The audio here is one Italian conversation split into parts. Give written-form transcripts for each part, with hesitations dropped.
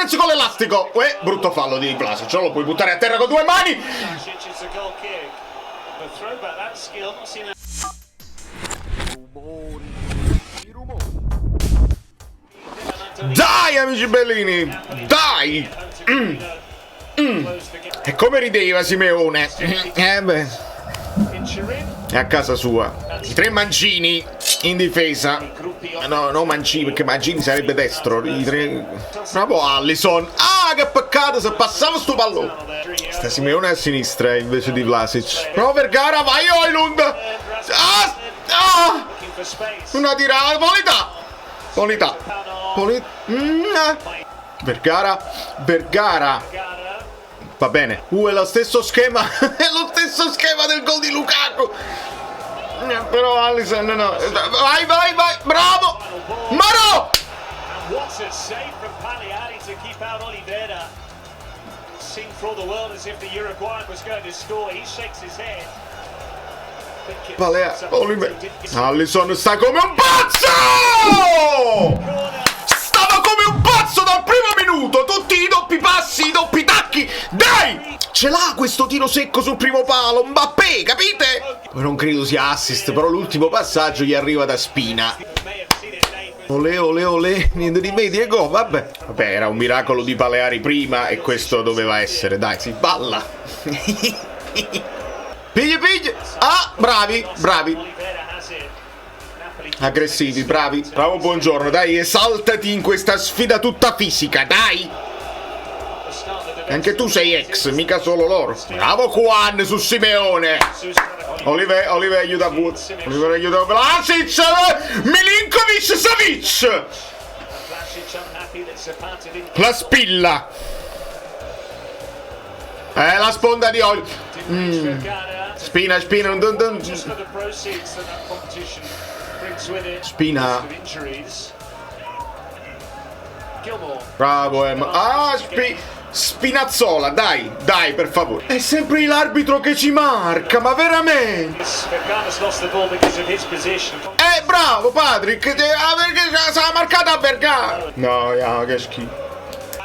Lawrence con l'elastico. Brutto fallo di Vlasic, non lo puoi buttare a terra con due mani. Dai amici bellini, dai. E come rideva Simeone. Beh, è a casa sua. I tre mancini in difesa. No, non Mancini, perché Mancini sarebbe destro. I tre... Bravo Alisson. Ah, che peccato se passava sto pallone. Sta Simeone a sinistra invece di Vlasic. Bravo Vergara, vai Højlund. Una tirata, Polità. Vergara. Va bene. È lo stesso schema. È lo stesso schema del gol di Lukaku. Però Alisson no. Vai. Bravo. Maro. Alisson sta come un pazzo! Stava come un pazzo dal primo minuto! Tutti i doppi passi, i doppi tacchi! Dai! Ce l'ha questo tiro secco sul primo palo! Mbappé, capite? Non credo sia assist, però l'ultimo passaggio gli arriva da Spina. Olè, niente di media e go, vabbè, era un miracolo di Paleari prima e questo doveva essere, dai, si balla. Piglia. Ah, bravi. Aggressivi, bravi. Bravo, buongiorno, dai, esaltati in questa sfida tutta fisica, dai. Anche tu sei ex, mica solo loro. Bravo Juan su Simeone. Oliver aiuta Woods. Oliver aiuta Vlasic. Milinkovic Savic. La spilla. La sponda di olio. Spina. Spina. Bravo Emma. Spinazzola, dai, per favore. È sempre l'arbitro che ci marca, ma veramente. Bravo Patrick, perché s'ha marcata a Vergara. No, che schifo.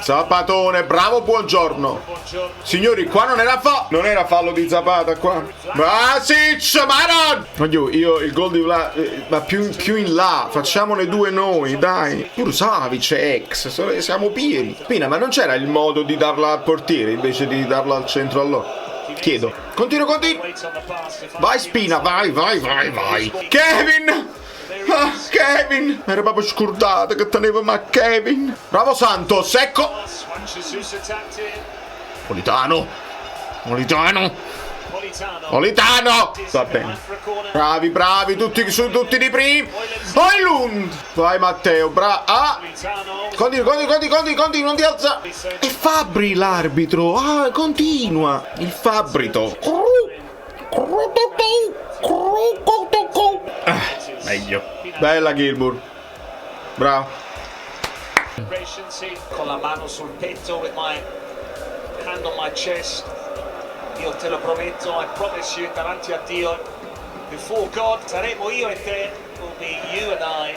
Zapatone, bravo, buongiorno. Signori, qua non era fallo di Zapata qua. Vlasic, Maron. Oddio, io il gol di ma più in là, facciamone due noi, dai. Pure Savic è ex, siamo pieni. Spina, ma non c'era il modo di darla al portiere invece di darla al centro allora? Chiedo. Continua. Vai Spina, vai. Kevin, era proprio scordato che teneva ma Kevin. Bravo Santos, ecco. Politano. Va bene. Bravi, tutti di prima. Højlund. Vai Matteo, Continua, non ti alza. E Fabri l'arbitro. Continua. Il Fabrito. Meglio. Bella Gilmour. Bravo. Con la mano sul petto, with my hand on my chest. Io te lo prometto, I promise you, davanti a Dio, before God, saremo io e te, will be you and I,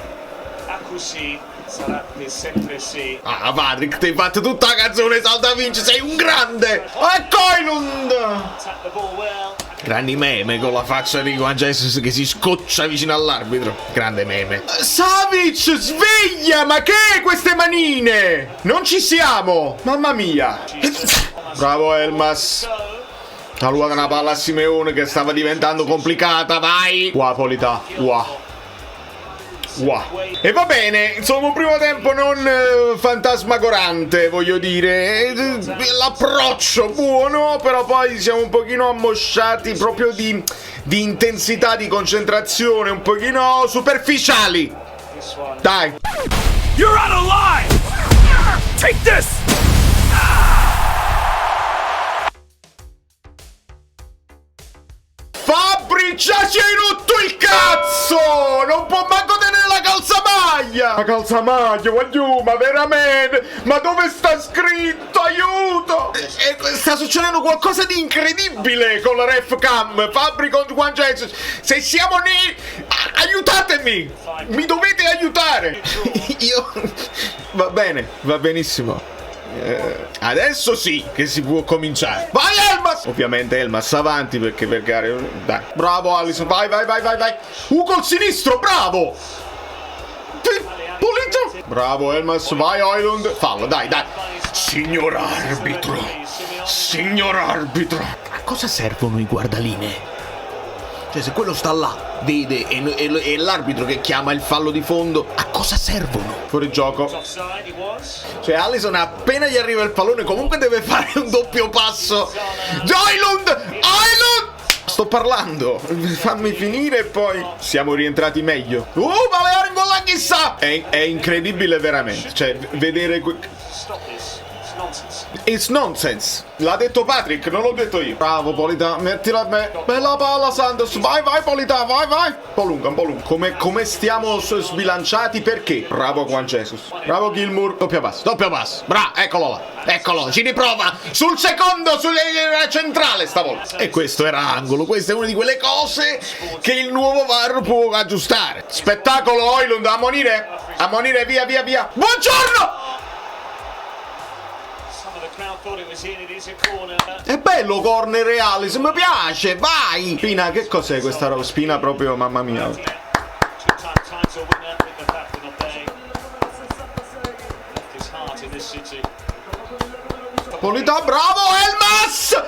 a così sarà per sempre sì. Patrick, ti hai fatto tutta la canzone, salta vince, sei un grande! Ecco Højlund! Grandi meme con la faccia di Juan Jesus che si scoccia vicino all'arbitro. Grande meme. Savic, sveglia! Ma che è queste manine? Non ci siamo! Mamma mia! Bravo Elmas. Saluta una palla a Simeone che stava diventando complicata, vai! Polità, E va bene, insomma un primo tempo non fantasmagorante, voglio dire. L'approccio buono, però poi siamo un pochino ammosciati proprio di intensità, di concentrazione, un pochino superficiali. Dai. You're out of line! Take this! Fabri già ci hai rotto il cazzo! Non può manco tenere la calzamaglia! La calzamaglia, voglio, ma veramente? Ma dove sta scritto? Aiuto! Sta succedendo qualcosa di incredibile con la ref cam. Fabri con Juan Jesus. Se siamo lì, aiutatemi! Mi dovete aiutare! Io... Va bene, va benissimo. Adesso sì che si può cominciare. Vai Elmas! Ovviamente Elmas avanti perché per gare. Dai. Bravo Alisson. Vai. Col sinistro, bravo! Pulito! Bravo Elmas, vai Højlund. Fallo, dai. Signor arbitro. A cosa servono i guardalinee? Cioè, se quello sta là, vede, e l'arbitro che chiama il fallo di fondo, a cosa servono? Fuori gioco. Cioè, Alisson appena gli arriva il pallone, comunque deve fare un doppio passo. Højlund! Sto parlando, fammi finire e poi siamo rientrati meglio. Baleare in gola chissà! È incredibile veramente, cioè, vedere... It's nonsense. L'ha detto Patrick, non l'ho detto io. Bravo Politano, mettila a me. Bella palla Santos. Vai Politano, vai. Un po' lunga. Come stiamo sbilanciati, perché? Bravo Juan Jesus. Bravo Gilmour. Doppio passo. Eccolo là. Ci riprova. Sul secondo, sulla centrale stavolta. E questo era angolo. Questa è una di quelle cose che il nuovo VAR può aggiustare. Spettacolo Højlund, ammonire, via. Buongiorno! È bello corner reale, se mi piace, vai! Spina, che cos'è questa roba? Spina proprio, mamma mia. Politano, bravo, Elmas!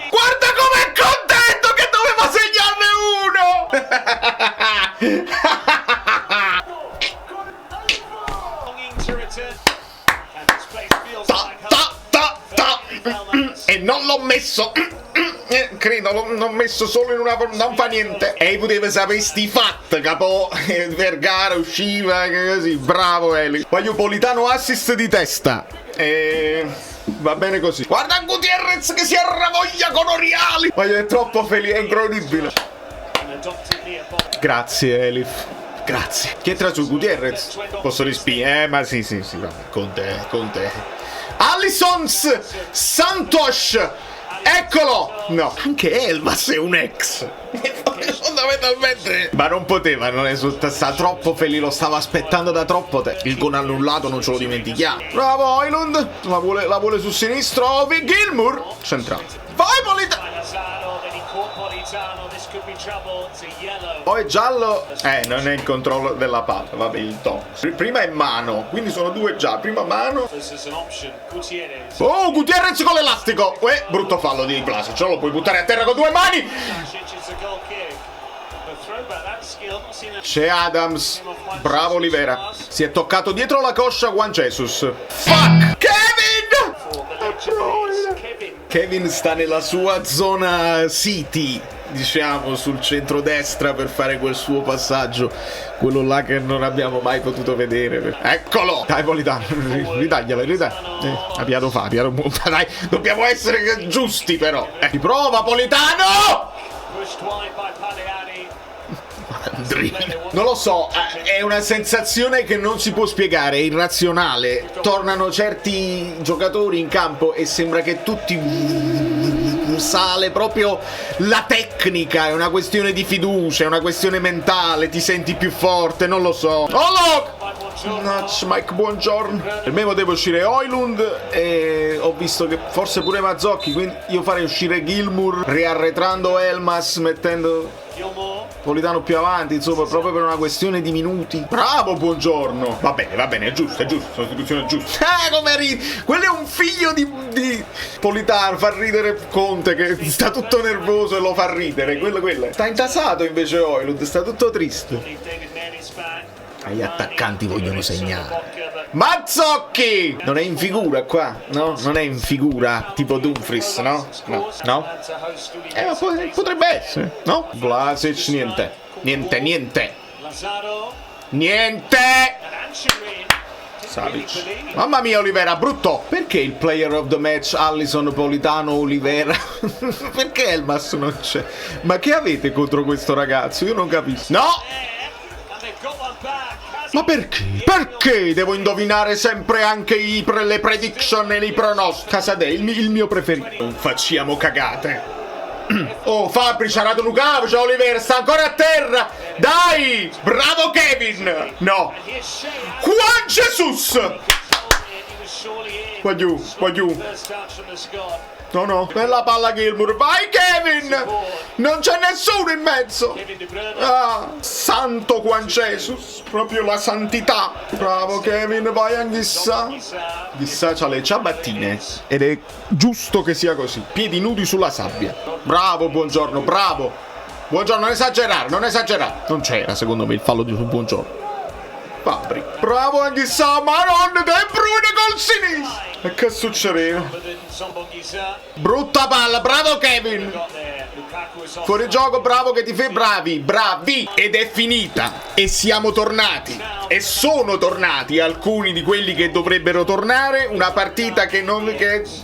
Guarda com'è contento che doveva segnarne uno! E non l'ho messo. Credo, l'ho messo solo in una. Non fa niente. E poteva sapere sti fat, capo. Vergara usciva così. Bravo Eli. Voglio Politano assist di testa. Va bene così. Guarda Gutierrez che si arravoglia con Oriali. Voglio, è troppo felice, è incredibile. Grazie Elif. Grazie. Chi entra su Gutierrez? Posso rispire? Ma sì, vabbè. Con te. Alisson Santos, eccolo! No, anche Elmas è un ex. Fondamentalmente. Ma non poteva, non è sta troppo felice, lo stava aspettando da troppo tempo. Il gol annullato non ce lo dimentichiamo. Bravo Højlund, la vuole sul sinistro. Gilmour, centrale. Vai Politano! Poi giallo. Non è il controllo della palla. Vabbè, il top. Prima è mano, quindi sono due già. Prima mano. Oh, Gutierrez con l'elastico. Brutto fallo di Vlasic. Lo puoi buttare a terra con due mani. C'è Adams. Bravo Olivera. Si è toccato dietro la coscia Juan Jesus. Fuck! Kevin sta nella sua zona City, diciamo, sul centro-destra per fare quel suo passaggio, quello là che non abbiamo mai potuto vedere. Eccolo! Dai Politano, ritagliala. Abbiamo punta, dai, dobbiamo essere giusti però. Riprova Politano! Non lo so, è una sensazione che non si può spiegare, è irrazionale. Tornano certi giocatori in campo e sembra che tutti sale proprio la tecnica, è una questione di fiducia, è una questione mentale, ti senti più forte, non lo so. Mike, buongiorno. Per me poteva uscire Højlund e ho visto che forse pure Mazzocchi, quindi io farei uscire Gilmour riarretrando Elmas, mettendo Politano più avanti, insomma, proprio per una questione di minuti. Bravo, buongiorno. Va bene, è giusto, sostituzione giusta. Come ridi? Quello è un figlio di Politano, fa ridere Conte che sta tutto nervoso e lo fa ridere. Quello. Sta intasato invece Højlund, sta tutto triste. Gli attaccanti vogliono segnare. Mazzocchi! Non è in figura qua, no? Non è in figura tipo Dumfries, no? No? Ma potrebbe essere, no? Vlasic, niente. Savic. Mamma mia Olivera, brutto. Perché il player of the match Alisson, Politano, Olivera? Perché Elmas non c'è? Ma che avete contro questo ragazzo? Io non capisco. No! Ma perché? Perché devo indovinare sempre anche le prediction e i pronostici? Casadei, il mio preferito. Non facciamo cagate. Oh, Fabri ci ha dato un cavo, c'è Oliver, sta ancora a terra. Dai, bravo Kevin. No. Juan Jesus. Qua giù. No, no, bella palla Gilmour. Vai Kevin! Non c'è nessuno in mezzo. Ah, santo Juan Jesus. Proprio la santità. Bravo Kevin, vai Anghissà. Anghissà c'ha le ciabattine. Ed è giusto che sia così. Piedi nudi sulla sabbia. Bravo, buongiorno, bravo. Buongiorno, non esagerare, non esagerare. Non c'era secondo me il fallo di buongiorno. Fabri. Bravo Anghissà, ma non De Bruyne col sinistro. E che succedeva? Brutta palla, bravo Kevin. Fuori gioco, bravo che ti fai, bravi. Ed è finita. E siamo tornati. E sono tornati alcuni di quelli che dovrebbero tornare. Una partita che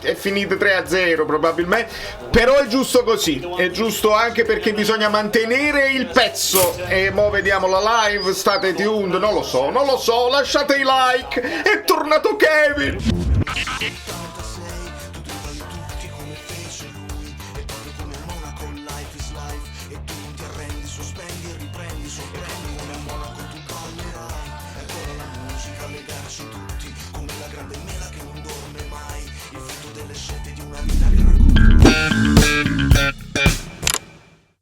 è finita 3-0 probabilmente. Però è giusto così. È giusto anche perché bisogna mantenere il pezzo. E mo vediamo la live, state tuned, non lo so, lasciate i like. È tornato Kevin.